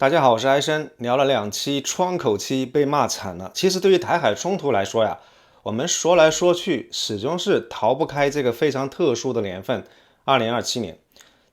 大家好，我是艾生，聊了2期窗口期被骂惨了。其实对于台海冲突来说呀，我们说来说去，始终是逃不开这个非常特殊的年份2027年。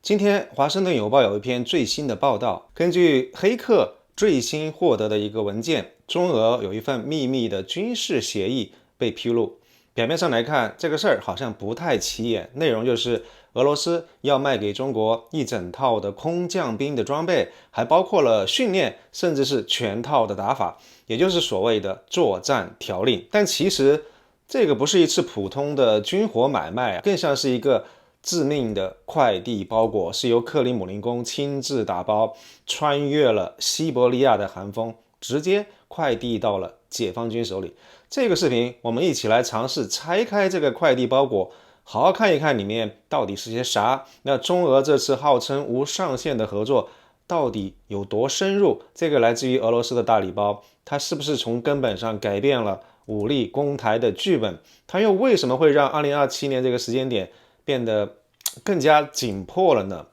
今天《华盛顿邮报》有一篇最新的报道，根据黑客最新获得的一个文件，中俄有一份秘密的军事协议被披露。表面上来看，这个事儿好像不太起眼，内容就是俄罗斯要卖给中国一整套的空降兵的装备，还包括了训练，甚至是全套的打法，也就是所谓的作战条令。但其实这个不是一次普通的军火买卖啊，更像是一个致命的快递包裹，是由克里姆林宫亲自打包，穿越了西伯利亚的寒风，直接快递到了解放军手里。这个视频我们一起来尝试拆开这个快递包裹，好好看一看里面到底是些啥。那中俄这次号称无上限的合作到底有多深入？这个来自于俄罗斯的大礼包，它是不是从根本上改变了武力攻台的剧本？它又为什么会让2027年这个时间点变得更加紧迫了呢？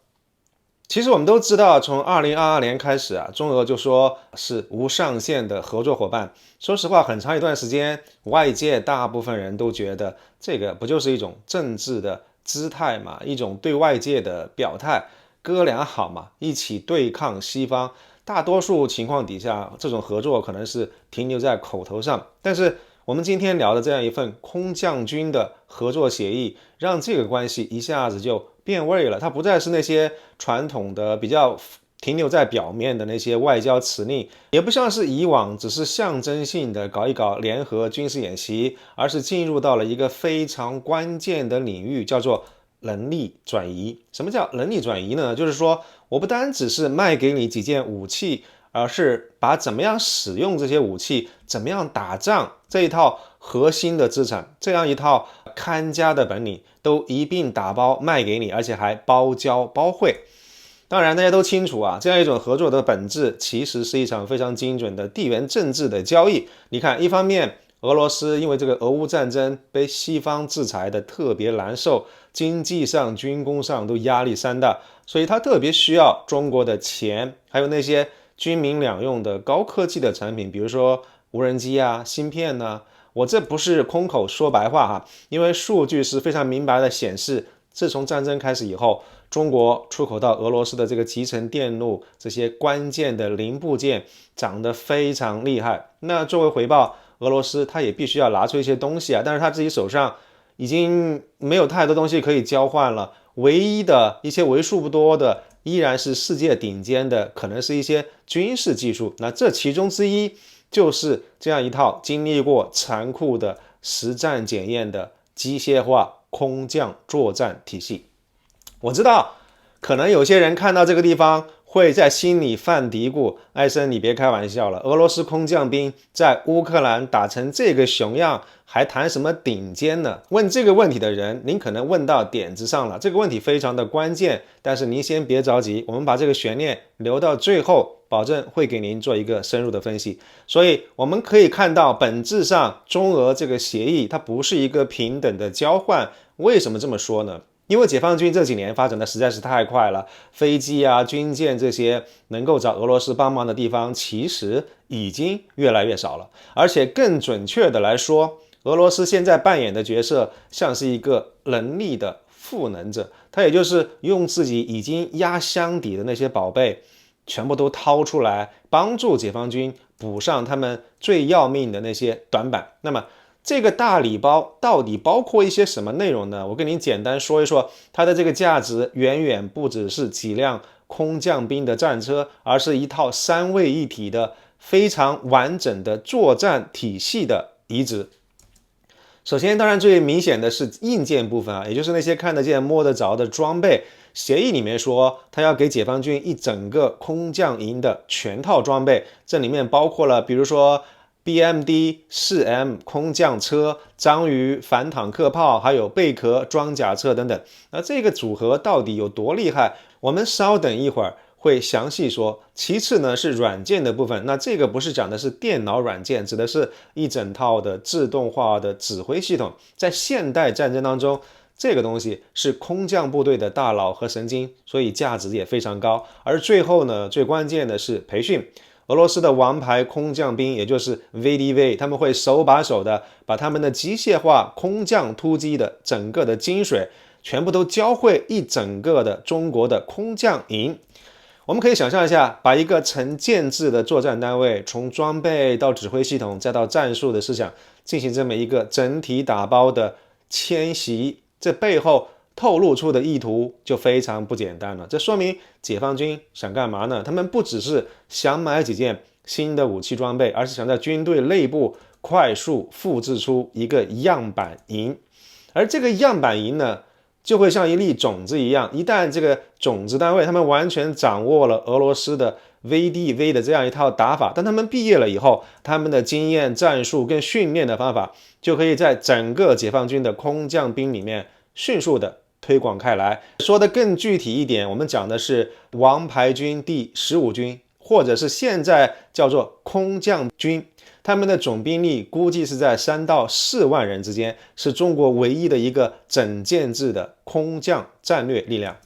其实我们都知道，从2022年开始啊，中俄就说是无上限的合作伙伴。说实话，很长一段时间，外界大部分人都觉得这个不就是一种政治的姿态嘛，一种对外界的表态，哥俩好嘛，一起对抗西方。大多数情况底下，这种合作可能是停留在口头上，但是我们今天聊的这样一份空降军的合作协议，让这个关系一下子就变味了。它不再是那些传统的比较停留在表面的那些外交辞令，也不像是以往只是象征性的搞一搞联合军事演习，而是进入到了一个非常关键的领域，叫做能力转移。什么叫能力转移呢？就是说我不单只是卖给你几件武器，而是把怎么样使用这些武器，怎么样打仗这一套核心的资产，这样一套看家的本领都一并打包卖给你，而且还包教包会。当然大家都清楚啊，这样一种合作的本质其实是一场非常精准的地缘政治的交易。你看，一方面俄罗斯因为这个俄乌战争被西方制裁的特别难受，经济上军工上都压力山大，所以他特别需要中国的钱，还有那些军民两用的高科技的产品，比如说无人机啊、芯片啊。我这不是空口说白话哈，因为数据是非常明白的显示，自从战争开始以后，中国出口到俄罗斯的这个集成电路这些关键的零部件涨得非常厉害。那作为回报，俄罗斯它也必须要拿出一些东西啊，但是他自己手上已经没有太多东西可以交换了，唯一的一些为数不多的依然是世界顶尖的，可能是一些军事技术。那这其中之一就是这样一套经历过残酷的实战检验的机械化空降作战体系。我知道可能有些人看到这个地方会在心里犯嘀咕，艾森你别开玩笑了，俄罗斯空降兵在乌克兰打成这个熊样，还谈什么顶尖呢？问这个问题的人，您可能问到点子上了，这个问题非常的关键，但是您先别着急，我们把这个悬念留到最后，保证会给您做一个深入的分析。所以我们可以看到，本质上中俄这个协议它不是一个平等的交换。为什么这么说呢？因为解放军这几年发展的实在是太快了，飞机啊、军舰这些能够找俄罗斯帮忙的地方其实已经越来越少了。而且更准确的来说，俄罗斯现在扮演的角色像是一个能力的赋能者，他也就是用自己已经压箱底的那些宝贝全部都掏出来，帮助解放军补上他们最要命的那些短板。那么这个大礼包到底包括一些什么内容呢？我跟您简单说一说，它的这个价值远远不只是几辆空降兵的战车，而是一套三位一体的非常完整的作战体系的移植。首先，当然最明显的是硬件部分啊，也就是那些看得见摸得着的装备。协议里面说，他要给解放军一整个空降营的全套装备，这里面包括了比如说BMD-4M 空降车、章鱼反坦克炮，还有贝壳装甲车等等。那这个组合到底有多厉害？我们稍等一会儿会详细说。其次呢是软件的部分，那这个不是讲的是电脑软件，指的是一整套的自动化的指挥系统。在现代战争当中，这个东西是空降部队的大脑和神经，所以价值也非常高。而最后呢，最关键的是培训。俄罗斯的王牌空降兵，也就是 VDV， 他们会手把手的把他们的机械化空降突击的整个的精髓，全部都教会一整个的中国的空降营。我们可以想象一下，把一个成建制的作战单位，从装备到指挥系统，再到战术的思想，进行这么一个整体打包的迁徙，这背后透露出的意图就非常不简单了。这说明解放军想干嘛呢？他们不只是想买几件新的武器装备，而是想在军队内部快速复制出一个样板营。而这个样板营呢，就会像一粒种子一样，一旦这个种子单位他们完全掌握了俄罗斯的 VDV 的这样一套打法，当他们毕业了以后，他们的经验、战术跟训练的方法就可以在整个解放军的空降兵里面迅速的推广开来。说的更具体一点，我们讲的是王牌军第15军，或者是现在叫做空降军，他们的总兵力估计是在3到4万人之间，是中国唯一的一个整建制的空降战略力量。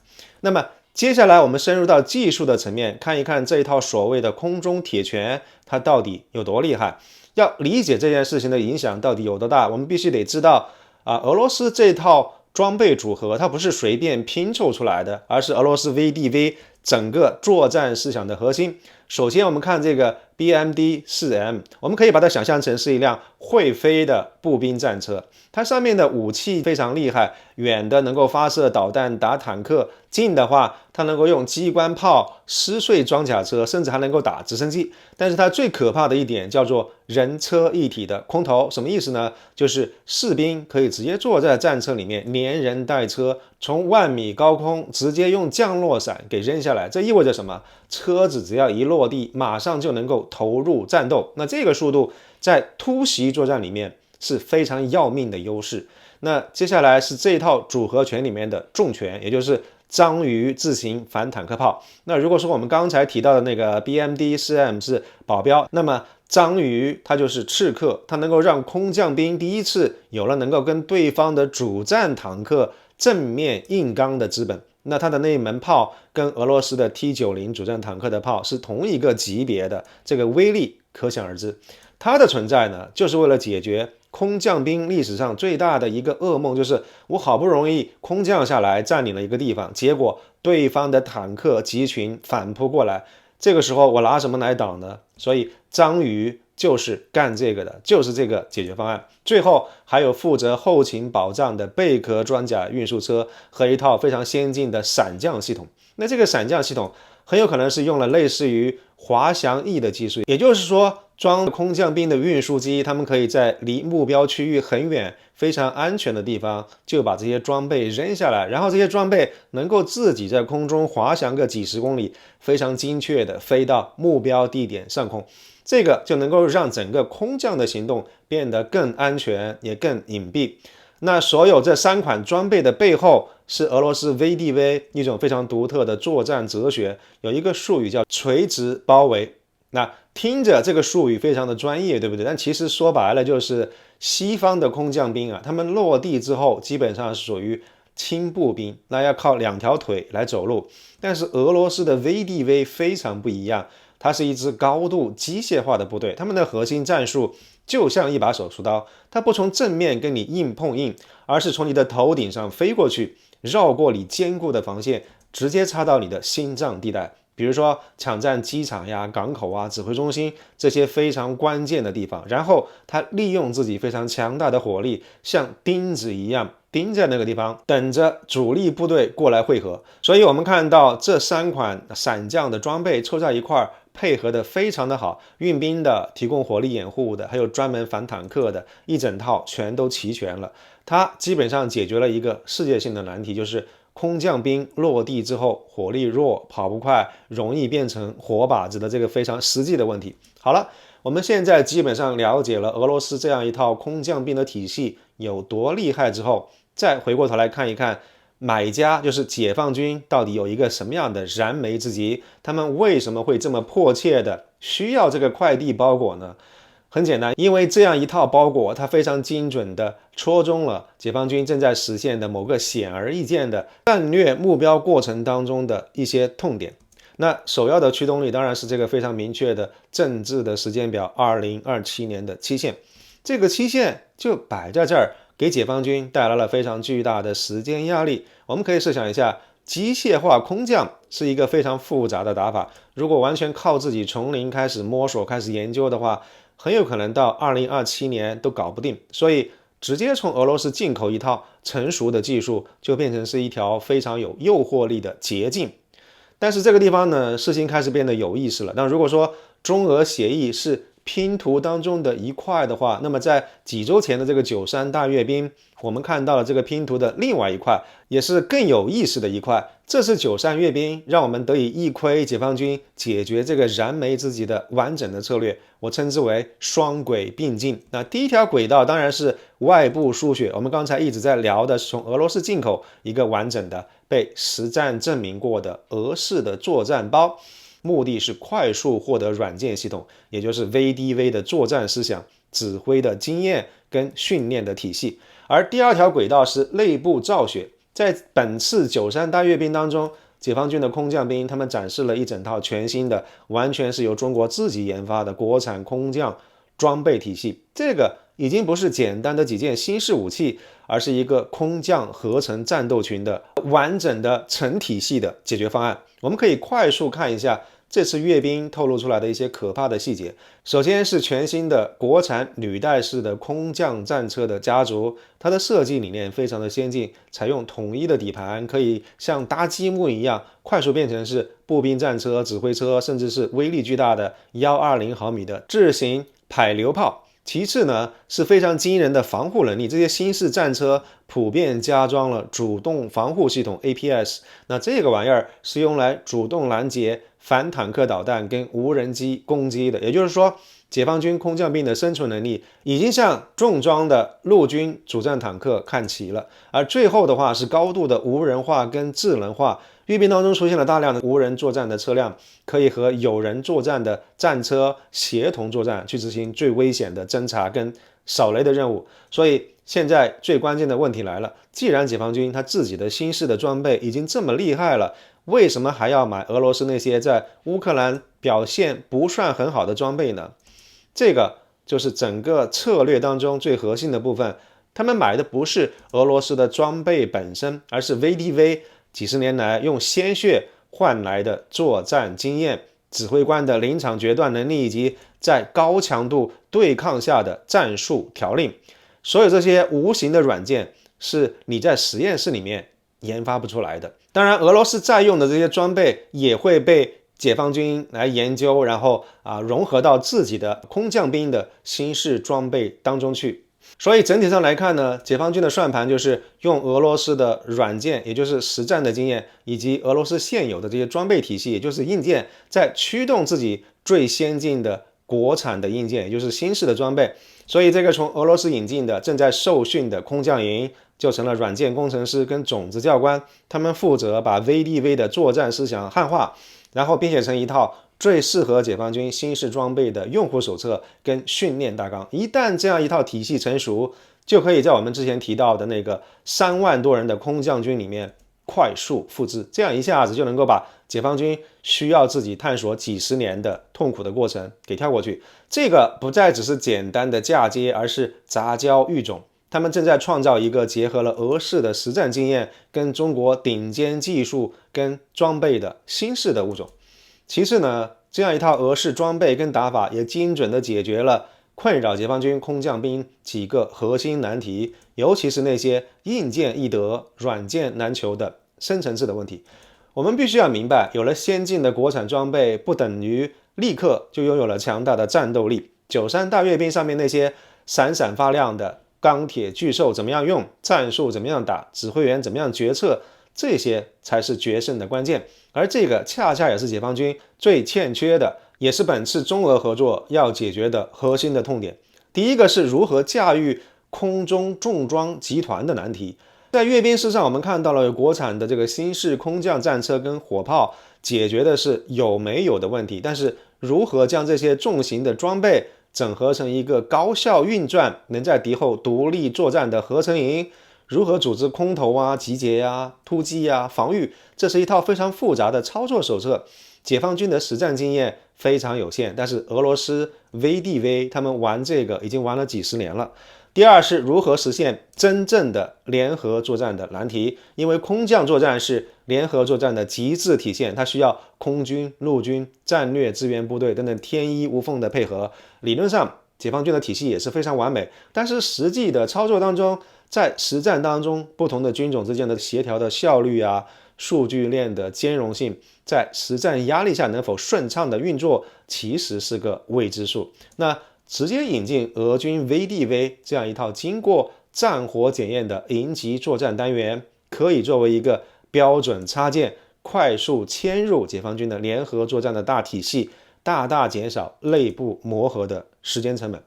那么接下来我们深入到技术的层面，看一看这一套所谓的空中铁拳它到底有多厉害。要理解这件事情的影响到底有多大，我们必须得知道俄罗斯这套装备组合它不是随便拼凑出来的，而是俄罗斯 VDV 整个作战思想的核心。首先我们看这个 BMD-4M， 我们可以把它想象成是一辆会飞的步兵战车，它上面的武器非常厉害，远的能够发射导弹打坦克，近的话它能够用机关炮撕碎装甲车，甚至还能够打直升机。但是它最可怕的一点叫做人车一体的空投，什么意思呢？就是士兵可以直接坐在战车里面，连人带车从10000米高空直接用降落伞给扔下来。这意味着什么？车子只要一落地，马上就能够投入战斗。那这个速度在突袭作战里面是非常要命的优势。那接下来是这一套组合拳里面的重拳，也就是章鱼自行反坦克炮。那如果说我们刚才提到的那个 BMD-4M 是保镖，那么章鱼它就是刺客，它能够让空降兵第一次有了能够跟对方的主战坦克正面硬刚的资本。那它的那一门炮跟俄罗斯的 T90 主战坦克的炮是同一个级别的，这个威力可想而知。它的存在呢，就是为了解决空降兵历史上最大的一个噩梦，就是我好不容易空降下来占领了一个地方，结果对方的坦克集群反扑过来，这个时候我拿什么来挡呢？所以章鱼就是干这个的，就是这个解决方案。最后还有负责后勤保障的贝壳装甲运输车和一套非常先进的闪降系统。那这个闪降系统很有可能是用了类似于滑翔翼的技术，也就是说装空降兵的运输机，他们可以在离目标区域很远非常安全的地方就把这些装备扔下来，然后这些装备能够自己在空中滑翔个几十公里，非常精确的飞到目标地点上空。这个就能够让整个空降的行动变得更安全也更隐蔽。那所有这3款装备的背后是俄罗斯 VDV 一种非常独特的作战哲学，有一个术语叫垂直包围。那听着这个术语非常的专业，对不对？但其实说白了就是西方的空降兵他们落地之后基本上是属于轻步兵，那要靠2条腿来走路。但是俄罗斯的 VDV 非常不一样，它是一支高度机械化的部队，他们的核心战术就像一把手术刀，它不从正面跟你硬碰硬，而是从你的头顶上飞过去，绕过你坚固的防线，直接插到你的心脏地带。比如说抢占机场呀、港口啊、指挥中心这些非常关键的地方，然后他利用自己非常强大的火力，像钉子一样钉在那个地方，等着主力部队过来汇合。所以我们看到这3款闪降的装备凑在一块儿，配合的非常的好，运兵的、提供火力掩护的，还有专门反坦克的，一整套全都齐全了。它基本上解决了一个世界性的难题，就是空降兵落地之后火力弱、跑不快，容易变成活靶子的这个非常实际的问题。好了，我们现在基本上了解了俄罗斯这样一套空降兵的体系有多厉害之后，再回过头来看一看买家，就是解放军到底有一个什么样的燃眉之急，他们为什么会这么迫切的需要这个快递包裹呢？很简单，因为这样一套包裹，它非常精准地戳中了解放军正在实现的某个显而易见的战略目标过程当中的一些痛点。那首要的驱动力当然是这个非常明确的政治的时间表，2027年的期限。这个期限就摆在这儿，给解放军带来了非常巨大的时间压力。我们可以设想一下，机械化空降是一个非常复杂的打法，如果完全靠自己从零开始摸索、开始研究的话，很有可能到2027年都搞不定。所以直接从俄罗斯进口一套成熟的技术，就变成是一条非常有诱惑力的捷径。但是这个地方呢，事情开始变得有意思了。那如果说中俄协议是拼图当中的一块的话，那么在几周前的这个93大阅兵，我们看到了这个拼图的另外一块，也是更有意思的一块。这次93阅兵让我们得以一窥解放军解决这个燃眉之急的完整的策略，我称之为双轨并进。那第一条轨道当然是外部输血，我们刚才一直在聊的是从俄罗斯进口一个完整的被实战证明过的俄式的作战包，目的是快速获得软件系统，也就是 VDV 的作战思想、指挥的经验跟训练的体系。而第二条轨道是内部造血，在本次93大阅兵当中，解放军的空降兵他们展示了一整套全新的，完全是由中国自己研发的国产空降装备体系。这个已经不是简单的几件新式武器，而是一个空降合成战斗群的完整的成体系的解决方案。我们可以快速看一下这次阅兵透露出来的一些可怕的细节。首先是全新的国产履带式的空降战车的家族，它的设计理念非常的先进，采用统一的底盘，可以像搭积木一样快速变成是步兵战车、指挥车，甚至是威力巨大的120毫米的智行迫流炮。其次呢，是非常惊人的防护能力，这些新式战车普遍加装了主动防护系统 APS， 那这个玩意儿是用来主动拦截反坦克导弹跟无人机攻击的。也就是说，解放军空降兵的生存能力已经向重装的陆军主战坦克看齐了。而最后的话是高度的无人化跟智能化，阅兵当中出现了大量的无人作战的车辆，可以和有人作战的战车协同作战，去执行最危险的侦察跟扫雷的任务。所以现在最关键的问题来了，既然解放军他自己的新式的装备已经这么厉害了，为什么还要买俄罗斯那些在乌克兰表现不算很好的装备呢？这个就是整个策略当中最核心的部分。他们买的不是俄罗斯的装备本身，而是 VDV 几十年来用鲜血换来的作战经验、指挥官的临场决断能力，以及在高强度对抗下的战术条令。所有这些无形的软件是你在实验室里面研发不出来的。当然，俄罗斯在用的这些装备也会被解放军来研究，然后融合到自己的空降兵的新式装备当中去。所以整体上来看呢，解放军的算盘就是用俄罗斯的软件，也就是实战的经验，以及俄罗斯现有的这些装备体系，也就是硬件，在驱动自己最先进的国产的硬件，也就是新式的装备。所以这个从俄罗斯引进的正在受训的空降营就成了软件工程师跟种子教官，他们负责把 VDV 的作战思想汉化，然后编写成一套最适合解放军新式装备的用户手册跟训练大纲。一旦这样一套体系成熟，就可以在我们之前提到的那个3万多人的空降军里面快速复制，这样一下子就能够把解放军需要自己探索几十年的痛苦的过程给跳过去。这个不再只是简单的嫁接，而是杂交育种。他们正在创造一个结合了俄式的实战经验跟中国顶尖技术跟装备的新式的物种。其次呢，这样一套俄式装备跟打法也精准地解决了困扰解放军空降兵几个核心难题，尤其是那些硬件易得、软件难求的深层次的问题。我们必须要明白，有了先进的国产装备，不等于立刻就拥有了强大的战斗力。93大阅兵上面那些闪闪发亮的钢铁巨兽怎么样用，战术怎么样打，指挥员怎么样决策，这些才是决胜的关键。而这个恰恰也是解放军最欠缺的，也是本次中俄合作要解决的核心的痛点。第一个是如何驾驭空中重装集团的难题。在阅兵式上，我们看到了有国产的这个新式空降战车跟火炮，解决的是有没有的问题，但是如何将这些重型的装备整合成一个高效运转、能在敌后独立作战的合成营，如何组织空投啊、集结啊、突击啊、防御，这是一套非常复杂的操作手册。解放军的实战经验非常有限，但是俄罗斯 VDV 他们玩这个已经玩了几十年了。第二是如何实现真正的联合作战的难题，因为空降作战是联合作战的极致体现，它需要空军、陆军、战略支援部队等等天衣无缝的配合。理论上，解放军的体系也是非常完美，但是实际的操作当中，在实战当中，不同的军种之间的协调的效率啊，数据链的兼容性，在实战压力下能否顺畅的运作，其实是个未知数。那直接引进俄军 VDV 这样一套经过战火检验的营级作战单元，可以作为一个标准插件，快速嵌入解放军的联合作战的大体系，大大减少内部磨合的时间成本。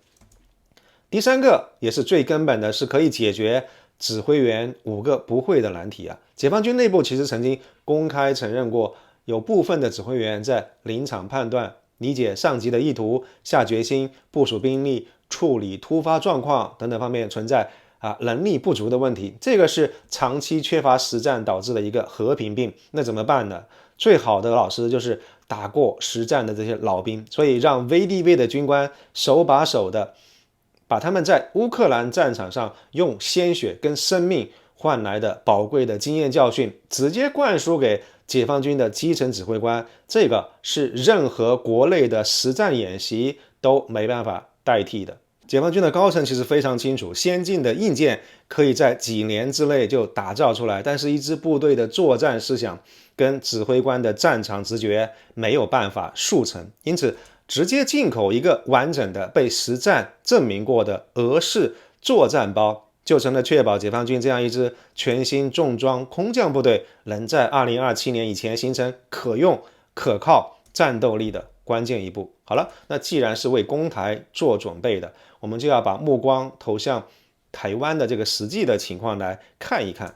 第三个也是最根本的，是可以解决指挥员5个不会的难题啊。解放军内部其实曾经公开承认过，有部分的指挥员在临场判断、理解上级的意图、下决心、部署兵力、处理突发状况等等方面存在能力不足的问题，这个是长期缺乏实战导致的一个和平病。那怎么办呢？最好的老师就是打过实战的这些老兵，所以让 VDV 的军官手把手的把他们在乌克兰战场上用鲜血跟生命换来的宝贵的经验教训，直接灌输给解放军的基层指挥官，这个是任何国内的实战演习都没办法代替的。解放军的高层其实非常清楚，先进的硬件可以在几年之内就打造出来，但是一支部队的作战思想跟指挥官的战场直觉没有办法速成，因此直接进口一个完整的被实战证明过的俄式作战包，就成了确保解放军这样一支全新重装空降部队能在2027年以前形成可用、可靠战斗力的关键一步。好了，那既然是为攻台做准备的，我们就要把目光投向台湾的这个实际的情况来看一看。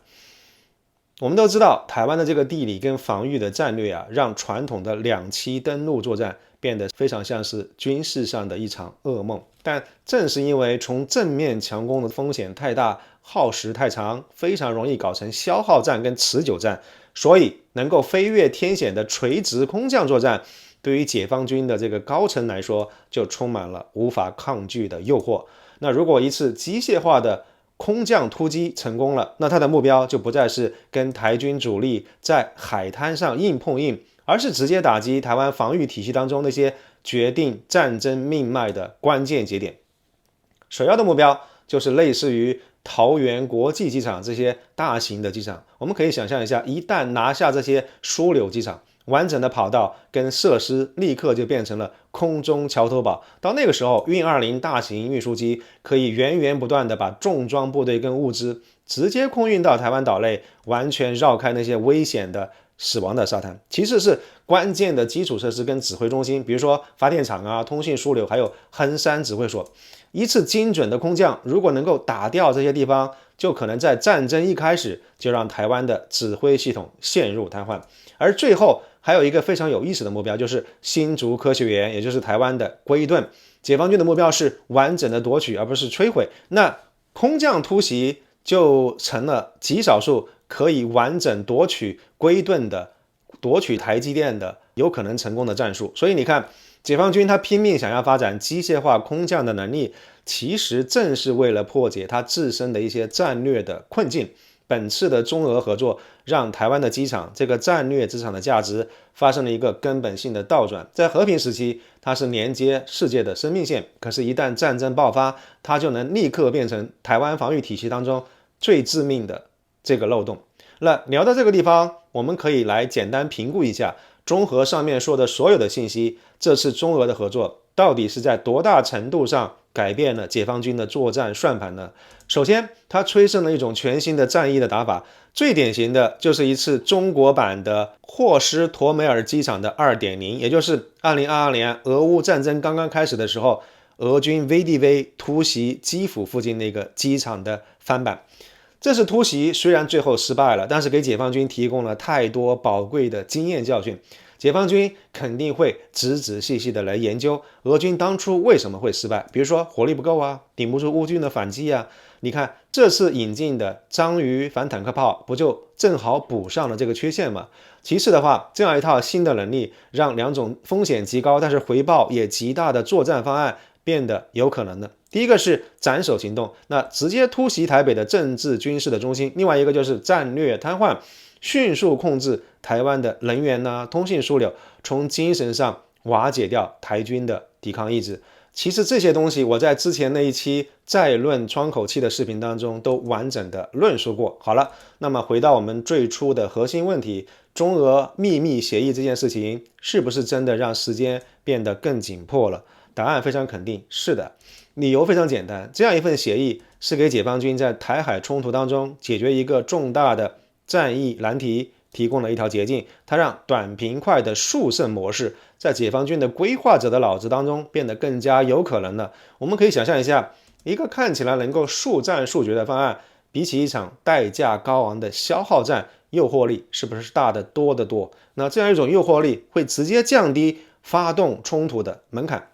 我们都知道，台湾的这个地理跟防御的战略啊，让传统的2栖登陆作战变得非常像是军事上的一场噩梦。但正是因为从正面强攻的风险太大，耗时太长，非常容易搞成消耗战跟持久战，所以能够飞越天险的垂直空降作战，对于解放军的这个高层来说，就充满了无法抗拒的诱惑。那如果一次机械化的空降突击成功了，那它的目标就不再是跟台军主力在海滩上硬碰硬，而是直接打击台湾防御体系当中那些决定战争命脉的关键节点。首要的目标就是类似于桃园国际机场这些大型的机场，我们可以想象一下，一旦拿下这些枢纽机场，完整的跑道跟设施立刻就变成了空中桥头堡。到那个时候，运20大型运输机可以源源不断的把重装部队跟物资直接空运到台湾岛内，完全绕开那些危险的死亡的沙滩。其次是关键的基础设施跟指挥中心，比如说发电厂啊、通信枢纽，还有衡山指挥所。一次精准的空降，如果能够打掉这些地方，就可能在战争一开始就让台湾的指挥系统陷入瘫痪。而最后还有一个非常有意思的目标，就是新竹科学园，也就是台湾的龟顿。解放军的目标是完整的夺取，而不是摧毁。那空降突袭就成了极少数可以完整夺取龟顿的、夺取台积电的有可能成功的战术。所以你看，解放军他拼命想要发展机械化空降的能力，其实正是为了破解他自身的一些战略的困境。本次的中俄合作让台湾的机场这个战略资产的价值发生了一个根本性的倒转。在和平时期，它是连接世界的生命线，可是一旦战争爆发，它就能立刻变成台湾防御体系当中最致命的这个漏洞。那聊到这个地方，我们可以来简单评估一下，综合上面说的所有的信息，这次中俄的合作到底是在多大程度上改变了解放军的作战算盘呢？首先，它催生了一种全新的战役的打法，最典型的就是一次中国版的霍斯托梅尔机场的 2.0， 也就是2022年俄乌战争刚刚开始的时候，俄军 VDV 突袭基辅附近那个机场的翻版。这次突袭虽然最后失败了，但是给解放军提供了太多宝贵的经验教训。解放军肯定会仔仔细细的来研究俄军当初为什么会失败，比如说火力不够啊，顶不住乌军的反击啊。你看这次引进的章鱼反坦克炮，不就正好补上了这个缺陷吗？其次的话，这样一套新的能力，让两种风险极高但是回报也极大的作战方案变得有可能的。第一个是斩首行动，那直接突袭台北的政治军事的中心；另外一个就是战略瘫痪，迅速控制台湾的能源通信枢纽，从精神上瓦解掉台军的抵抗意志。其实这些东西我在之前那一期再论窗口期的视频当中都完整的论述过。好了，那么回到我们最初的核心问题，中俄秘密协议这件事情是不是真的让时间变得更紧迫了？答案非常肯定，是的。理由非常简单，这样一份协议是给解放军在台海冲突当中解决一个重大的战役难题提供了一条捷径，它让短平快的速胜模式在解放军的规划者的脑子当中变得更加有可能了。我们可以想象一下，一个看起来能够速战速决的方案，比起一场代价高昂的消耗战，诱惑力是不是大得多得多？那这样一种诱惑力会直接降低发动冲突的门槛。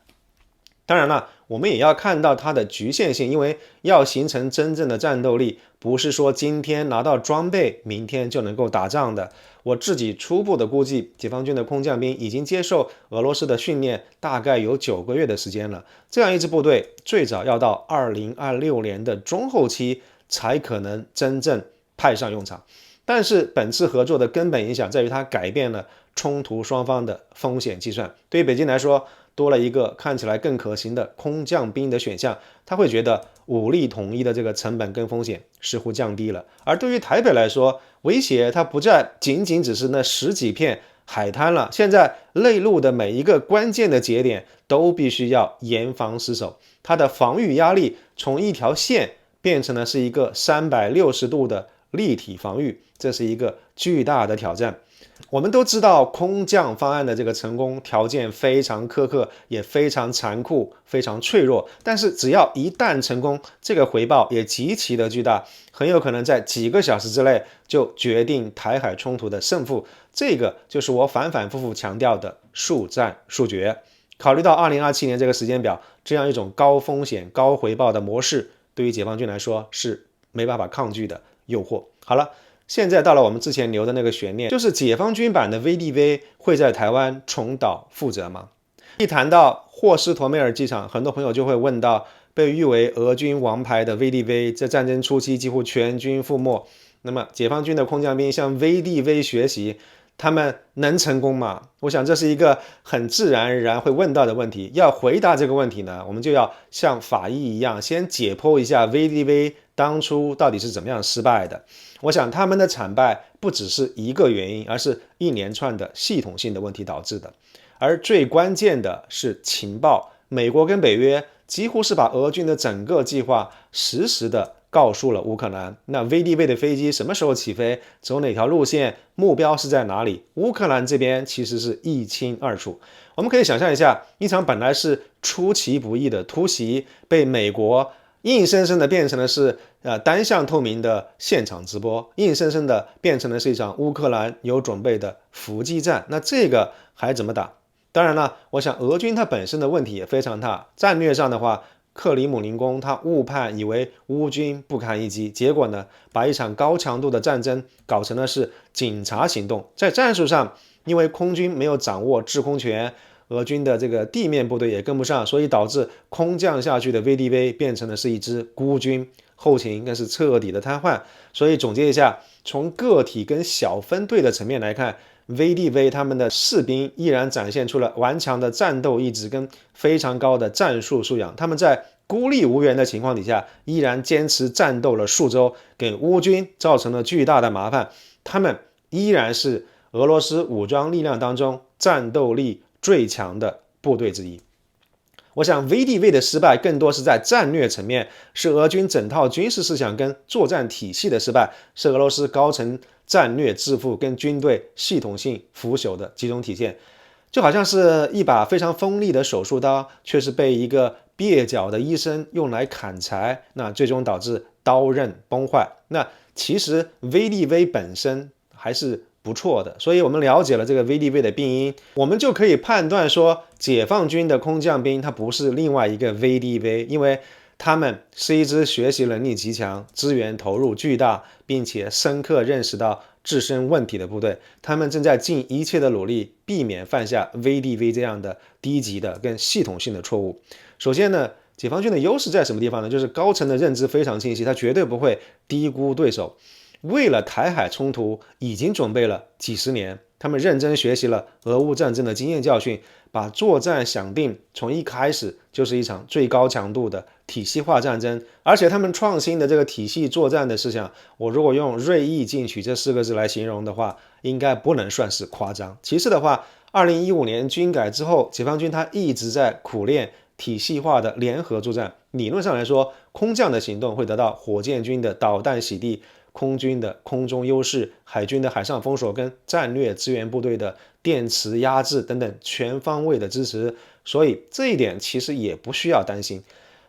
当然了，我们也要看到它的局限性，因为要形成真正的战斗力，不是说今天拿到装备，明天就能够打仗的。我自己初步的估计，解放军的空降兵已经接受俄罗斯的训练，大概有9个月的时间了。这样一支部队，最早要到2026年的中后期才可能真正派上用场。但是本次合作的根本影响在于它改变了冲突双方的风险计算。对于北京来说，多了一个看起来更可行的空降兵的选项，他会觉得武力统一的这个成本跟风险似乎降低了。而对于台北来说，威胁它不再仅仅只是那10几片海滩了，现在内陆的每一个关键的节点都必须要严防死守，它的防御压力从一条线变成了是一个360度的立体防御，这是一个巨大的挑战。我们都知道空降方案的这个成功条件非常苛刻，也非常残酷，非常脆弱，但是只要一旦成功，这个回报也极其的巨大，很有可能在几个小时之内就决定台海冲突的胜负。这个就是我反反复复强调的速战速决。考虑到2027年这个时间表，这样一种高风险高回报的模式对于解放军来说是没办法抗拒的诱惑。好了，现在到了我们之前留的那个悬念，就是解放军版的 VDV 会在台湾重蹈覆辙吗？一谈到霍斯托梅尔机场，很多朋友就会问到，被誉为俄军王牌的 VDV 在战争初期几乎全军覆没，那么解放军的空降兵向 VDV 学习，他们能成功吗？我想这是一个很自然而然会问到的问题。要回答这个问题呢，我们就要像法医一样，先解剖一下 VDV 当初到底是怎么样失败的。我想他们的惨败不只是一个原因，而是一连串的系统性的问题导致的。而最关键的是情报，美国跟北约几乎是把俄军的整个计划实时的告诉了乌克兰。那 VDV 的飞机什么时候起飞，走哪条路线，目标是在哪里，乌克兰这边其实是一清二楚。我们可以想象一下，一场本来是出其不意的突袭，被美国硬生生的变成的是单向透明的现场直播，硬生生的变成的是一场乌克兰有准备的伏击战。那这个还怎么打？当然了，我想俄军它本身的问题也非常大。战略上的话，克里姆林宫他误判以为乌军不堪一击，结果呢，把一场高强度的战争搞成了是警察行动。在战术上，因为空军没有掌握制空权，俄军的这个地面部队也跟不上，所以导致空降下去的 VDV 变成了是一支孤军，后勤更是彻底的瘫痪。所以总结一下，从个体跟小分队的层面来看， VDV 他们的士兵依然展现出了顽强的战斗意志跟非常高的战术素养，他们在孤立无援的情况底下依然坚持战斗了数周，给乌军造成了巨大的麻烦。他们依然是俄罗斯武装力量当中战斗力最强的部队之一。我想 VDV 的失败更多是在战略层面，是俄军整套军事思想跟作战体系的失败，是俄罗斯高层战略自负跟军队系统性腐朽的集中体现。就好像是一把非常锋利的手术刀，却是被一个蹩脚的医生用来砍柴，那最终导致刀刃崩坏。那其实 VDV 本身还是不错的。所以我们了解了这个 VDV 的病因，我们就可以判断说，解放军的空降兵它不是另外一个 VDV， 因为他们是一支学习能力极强、资源投入巨大，并且深刻认识到自身问题的部队。他们正在尽一切的努力，避免犯下 VDV 这样的低级的跟系统性的错误。首先呢，解放军的优势在什么地方呢？就是高层的认知非常清晰，他绝对不会低估对手。为了台海冲突，已经准备了几十年，他们认真学习了俄乌战争的经验教训，把作战想定从一开始就是一场最高强度的体系化战争，而且他们创新的这个体系作战的思想，我如果用锐意进取这4个字来形容的话，应该不能算是夸张。其次的话，2015年军改之后，解放军他一直在苦练体系化的联合作战。理论上来说，空降的行动会得到火箭军的导弹洗地，空军的空中优势，海军的海上封锁跟战略支援部队的电磁压制等等全方位的支持，所以这一点其实也不需要担心。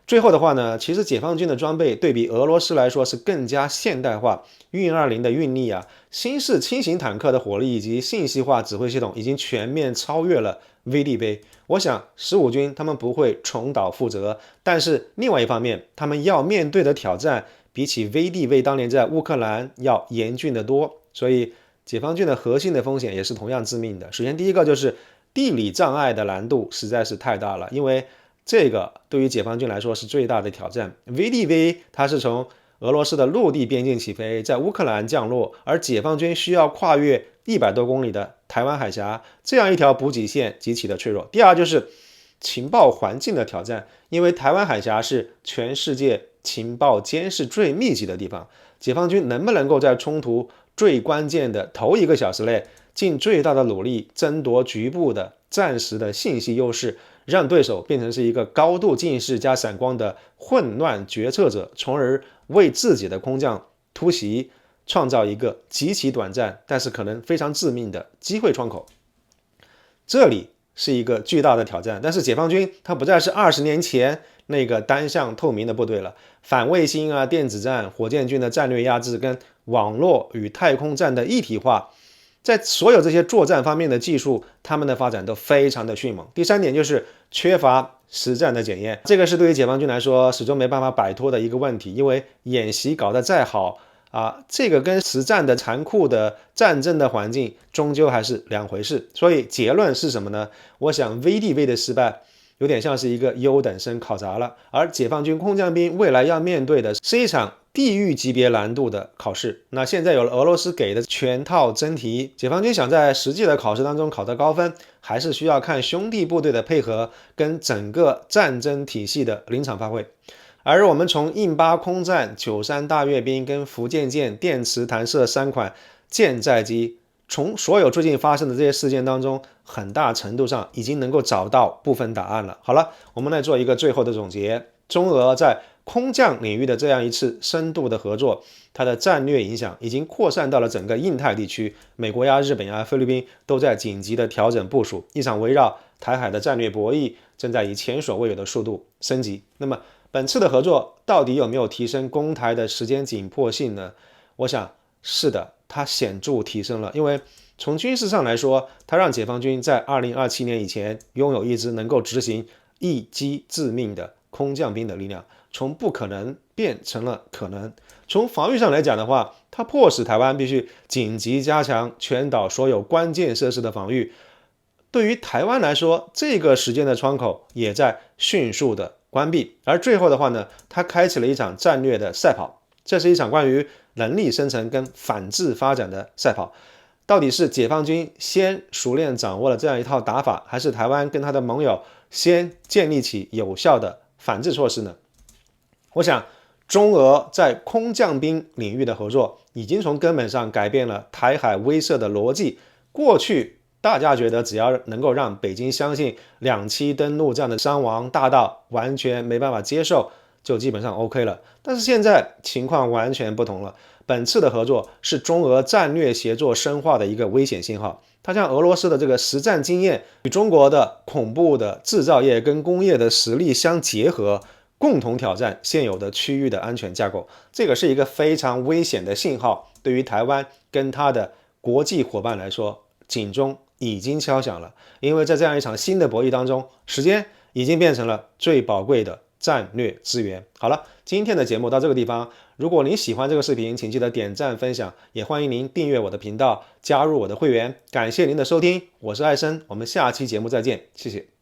最后的话呢，其实解放军的装备对比俄罗斯来说是更加现代化，运20的运力啊，新式轻型坦克的火力以及信息化指挥系统已经全面超越了 VDV。我想15军他们不会重蹈覆辙，但是另外一方面，他们要面对的挑战比起 VDV 当年在乌克兰要严峻得多，所以解放军的核心的风险也是同样致命的。首先第一个就是地理障碍的难度实在是太大了，因为这个对于解放军来说是最大的挑战。VDV 它是从俄罗斯的陆地边境起飞，在乌克兰降落，而解放军需要跨越100多公里的台湾海峡，这样一条补给线极其的脆弱。第二就是情报环境的挑战，因为台湾海峡是全世界情报监视最密集的地方，解放军能不能够在冲突最关键的头1个小时内，尽最大的努力争夺局部的暂时的信息优势，让对手变成是一个高度近视加闪光的混乱决策者，从而为自己的空降突袭创造一个极其短暂但是可能非常致命的机会窗口。这里是一个巨大的挑战，但是解放军它不再是20年前那个单向透明的部队了，反卫星啊、电子战、火箭军的战略压制跟网络与太空战的一体化，在所有这些作战方面的技术，他们的发展都非常的迅猛。第三点就是缺乏实战的检验，这个是对于解放军来说始终没办法摆脱的一个问题，因为演习搞得再好这个跟实战的残酷的战争的环境终究还是两回事。所以结论是什么呢？我想 VDV 的失败有点像是一个优等生考砸了，而解放军空降兵未来要面对的是一场地狱级别难度的考试。那现在有了俄罗斯给的全套真题，解放军想在实际的考试当中考得高分，还是需要看兄弟部队的配合跟整个战争体系的临场发挥。而我们从印巴空战、93大阅兵跟福建舰电磁弹射3款舰载机，从所有最近发生的这些事件当中，很大程度上已经能够找到部分答案了。好了，我们来做一个最后的总结。中俄在空降领域的这样一次深度的合作，它的战略影响已经扩散到了整个印太地区，美国呀、日本呀、菲律宾都在紧急的调整部署，一场围绕台海的战略博弈正在以前所未有的速度升级。那么本次的合作到底有没有提升攻台的时间紧迫性呢？我想是的，它显著提升了，因为从军事上来说，它让解放军在2027年以前拥有一支能够执行一击致命的空降兵的力量，从不可能变成了可能。从防御上来讲的话，它迫使台湾必须紧急加强全岛所有关键设施的防御。对于台湾来说，这个时间的窗口也在迅速的关闭。而最后的话呢，它开启了一场战略的赛跑，这是一场关于能力生成跟反制发展的赛跑。到底是解放军先熟练掌握了这样一套打法，还是台湾跟他的盟友先建立起有效的反制措施呢？我想中俄在空降兵领域的合作已经从根本上改变了台海威慑的逻辑。过去大家觉得只要能够让北京相信2栖登陆这样的伤亡大到完全没办法接受，就基本上 OK 了。但是现在情况完全不同了，本次的合作是中俄战略协作深化的一个危险信号，它将俄罗斯的这个实战经验与中国的恐怖的制造业跟工业的实力相结合，共同挑战现有的区域的安全架构。这个是一个非常危险的信号，对于台湾跟它的国际伙伴来说，警钟已经敲响了，因为在这样一场新的博弈当中，时间已经变成了最宝贵的战略资源。好了，今天的节目到这个地方。如果您喜欢这个视频，请记得点赞分享，也欢迎您订阅我的频道，加入我的会员。感谢您的收听，我是艾森，我们下期节目再见，谢谢。